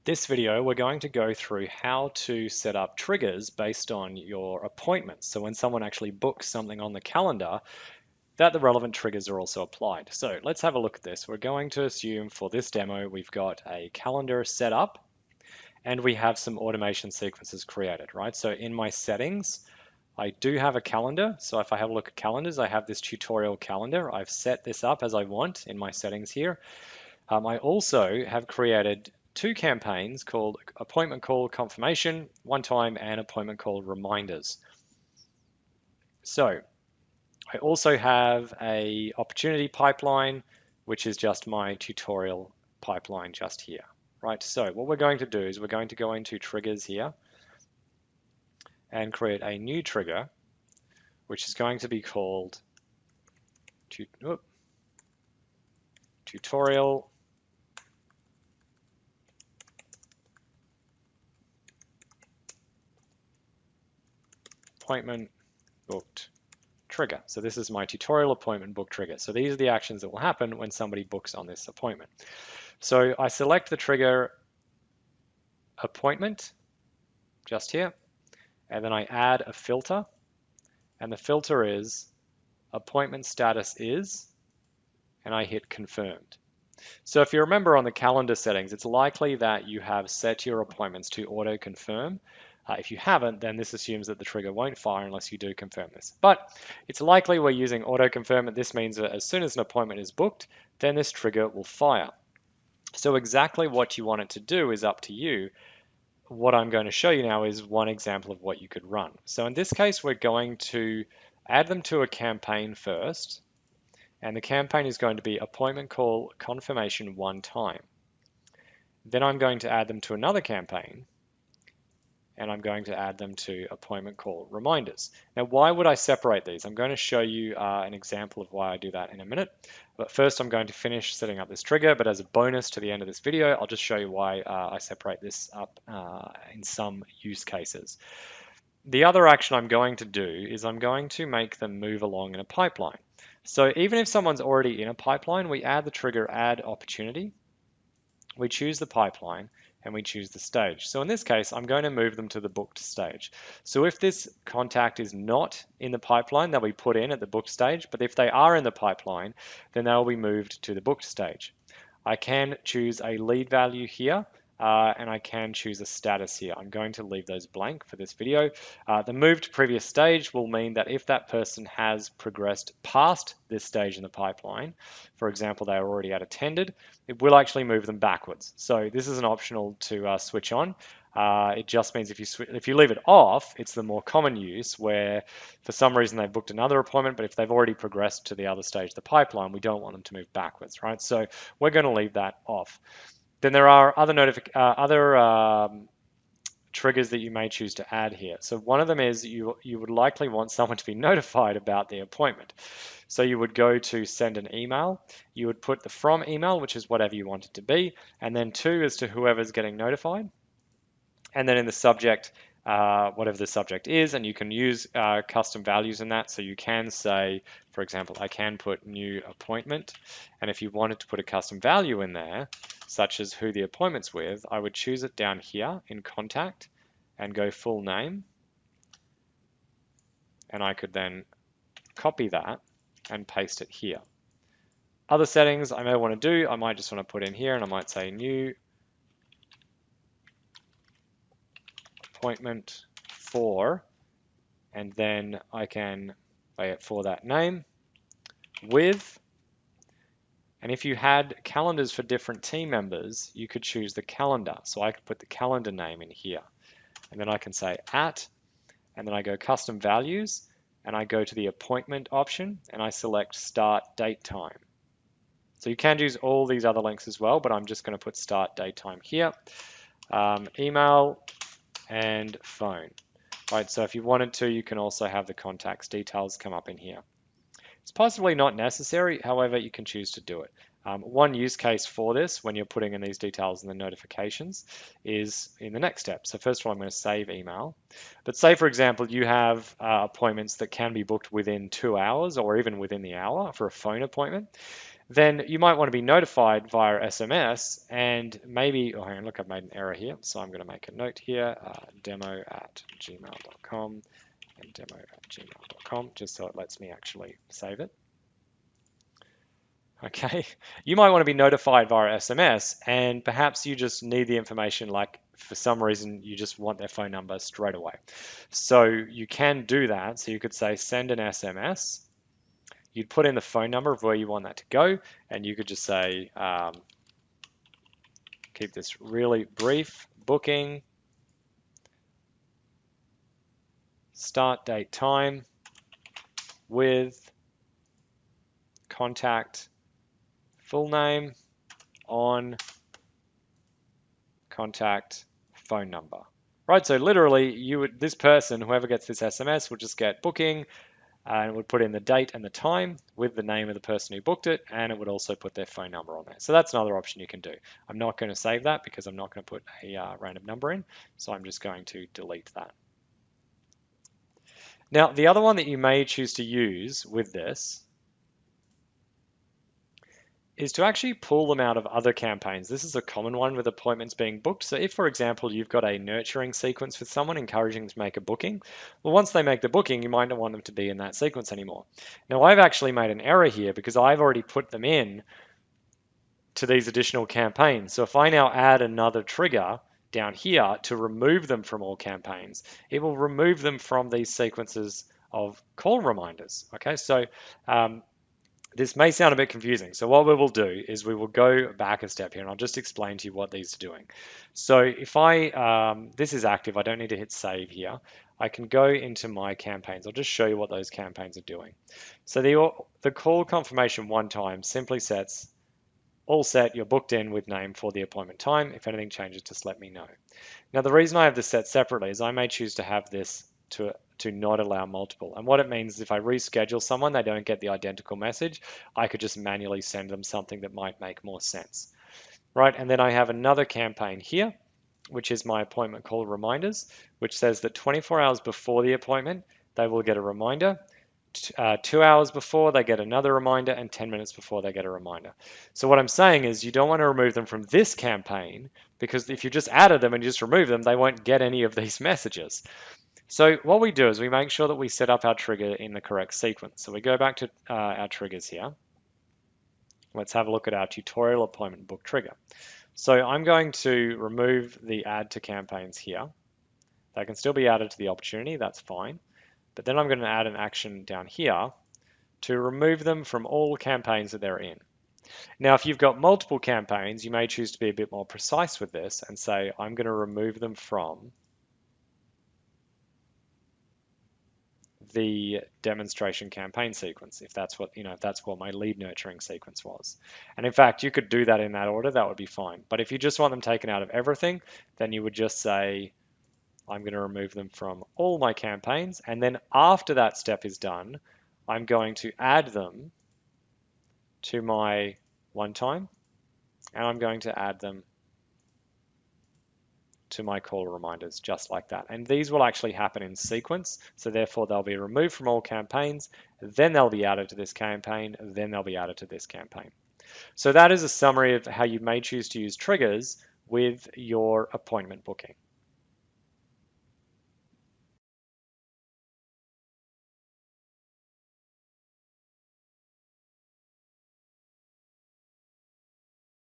This video, we're going to go through how to set up triggers based on your appointments. So when someone actually books something on the calendar, that the relevant triggers are also applied. So let's have a look at this. We're going to assume for this demo, we've got a calendar set up and we have some automation sequences created, right? So in my settings, I do have a calendar. So if I have a look at calendars, I have this tutorial calendar. I've set this up as I want in my settings here. I also have created two campaigns called appointment call confirmation one time and appointment call reminders. So I also have a opportunity pipeline, which is just my tutorial pipeline just here, right? So what we're going to do is we're going to go into triggers here and create a new trigger, which is going to be called tutorial appointment booked trigger. So this is my tutorial appointment book trigger. So these are the actions that will happen when somebody books on this appointment. So I select the trigger appointment just here, and then I add a filter, and the filter is appointment status is, and I hit confirmed. So if you remember on the calendar settings, it's likely that you have set your appointments to auto confirm. If you haven't, then this assumes that the trigger won't fire unless you do confirm this. But it's likely we're using auto confirm, and this means that as soon as an appointment is booked, then this trigger will fire. So exactly what you want it to do is up to you. What I'm going to show you now is one example of what you could run. So in this case, we're going to add them to a campaign first, and the campaign is going to be appointment call confirmation one time. Then I'm going to add them to another campaign, and I'm going to add them to appointment call reminders. Now, why would I separate these? I'm going to show you an example of why I do that in a minute. But first, I'm going to finish setting up this trigger. But as a bonus to the end of this video, I'll just show you why I separate this up in some use cases. The other action I'm going to do is I'm going to make them move along in a pipeline. So even if someone's already in a pipeline, we add the trigger add opportunity. We choose the pipeline and we choose the stage. So in this case, I'm going to move them to the booked stage. So if this contact is not in the pipeline, they'll be put in at the booked stage. But if they are in the pipeline, then they'll be moved to the booked stage. I can choose a lead value here. And I can choose a status here. I'm going to leave those blank for this video. The move to previous stage will mean that if that person has progressed past this stage in the pipeline, for example, they are already at attended, it will actually move them backwards. So this is an optional to switch on. It just means if you leave it off, it's the more common use where for some reason they've booked another appointment, but if they've already progressed to the other stage of the pipeline, we don't want them to move backwards, right? So we're going to leave that off. Then there are other triggers that you may choose to add here. So one of them is you would likely want someone to be notified about the appointment. So you would go to send an email. You would put the from email, which is whatever you want it to be, and then to as to whoever's getting notified. And then in the subject, whatever the subject is, and you can use custom values in that. So you can say, for example, I can put new appointment. And if you wanted to put a custom value in there, such as who the appointment's with, I would choose it down here in contact and go full name. And I could then copy that and paste it here. Other settings I may want to do, I might just want to put in here and I might say new appointment for, and then I can lay it for that name with. And if you had calendars for different team members, you could choose the calendar. So I could put the calendar name in here. And then I can say at, and then I go custom values, and I go to the appointment option, and I select start date time. So you can use all these other links as well, but I'm just going to put start date time here. Email and phone. Right, so if you wanted to, you can also have the contacts details come up in here. It's possibly not necessary, however, you can choose to do it. One use case for this when you're putting in these details in the notifications is in the next step. So first of all, I'm going to save email. But say, for example, you have appointments that can be booked within 2 hours or even within the hour for a phone appointment. Then you might want to be notified via SMS and maybe, oh, hang on, look, I've made an error here. So I'm going to make a note here, demo@gmail.com and demo@gmail.com, just so it lets me actually save it. Okay, you might want to be notified via SMS, and perhaps you just need the information, like for some reason you just want their phone number straight away. So you can do that. So you could say send an SMS. You'd put in the phone number of where you want that to go, and you could just say, keep this really brief, booking, start date time with contact full name on contact phone number. Right, so literally this person, whoever gets this SMS, would just get booking and would put in the date and the time with the name of the person who booked it, and it would also put their phone number on there. So that's another option you can do. I'm not going to save that because I'm not going to put a random number in, so I'm just going to delete that. Now, the other one that you may choose to use with this is to actually pull them out of other campaigns. This is a common one with appointments being booked. So if, for example, you've got a nurturing sequence with someone, encouraging them to make a booking, well, once they make the booking, you might not want them to be in that sequence anymore. Now, I've actually made an error here because I've already put them in to these additional campaigns. So if I now add another trigger down here to remove them from all campaigns, it will remove them from these sequences of call reminders. Okay, so this may sound a bit confusing. So what we will do is we will go back a step here, and I'll just explain to you what these are doing. So if this is active, I don't need to hit save here. I can go into my campaigns. I'll just show you what those campaigns are doing. So the call confirmation one time simply sets all set, you're booked in with name for the appointment time. If anything changes, just let me know. Now, the reason I have this set separately is I may choose to have this to not allow multiple. And what it means is if I reschedule someone, they don't get the identical message, I could just manually send them something that might make more sense. Right, and then I have another campaign here, which is my appointment call reminders, which says that 24 hours before the appointment, they will get a reminder. 2 hours before, they get another reminder, and 10 minutes before, they get a reminder. So what I'm saying is you don't want to remove them from this campaign, because if you just added them and you just remove them, they won't get any of these messages. So what we do is we make sure that we set up our trigger in the correct sequence. So we go back to our triggers here. Let's have a look at our tutorial appointment book trigger. So I'm going to remove the add to campaigns here. They can still be added to the opportunity, that's fine. But then I'm going to add an action down here to remove them from all campaigns that they're in. Now, if you've got multiple campaigns, you may choose to be a bit more precise with this and say, I'm going to remove them from the demonstration campaign sequence, if that's what, if that's what my lead nurturing sequence was. And in fact, you could do that in that order, that would be fine. But if you just want them taken out of everything, then you would just say, I'm going to remove them from all my campaigns. And then after that step is done, I'm going to add them to my one time, and I'm going to add them to my call reminders just like that. And these will actually happen in sequence. So therefore they'll be removed from all campaigns, then they'll be added to this campaign, then they'll be added to this campaign. So that is a summary of how you may choose to use triggers with your appointment booking.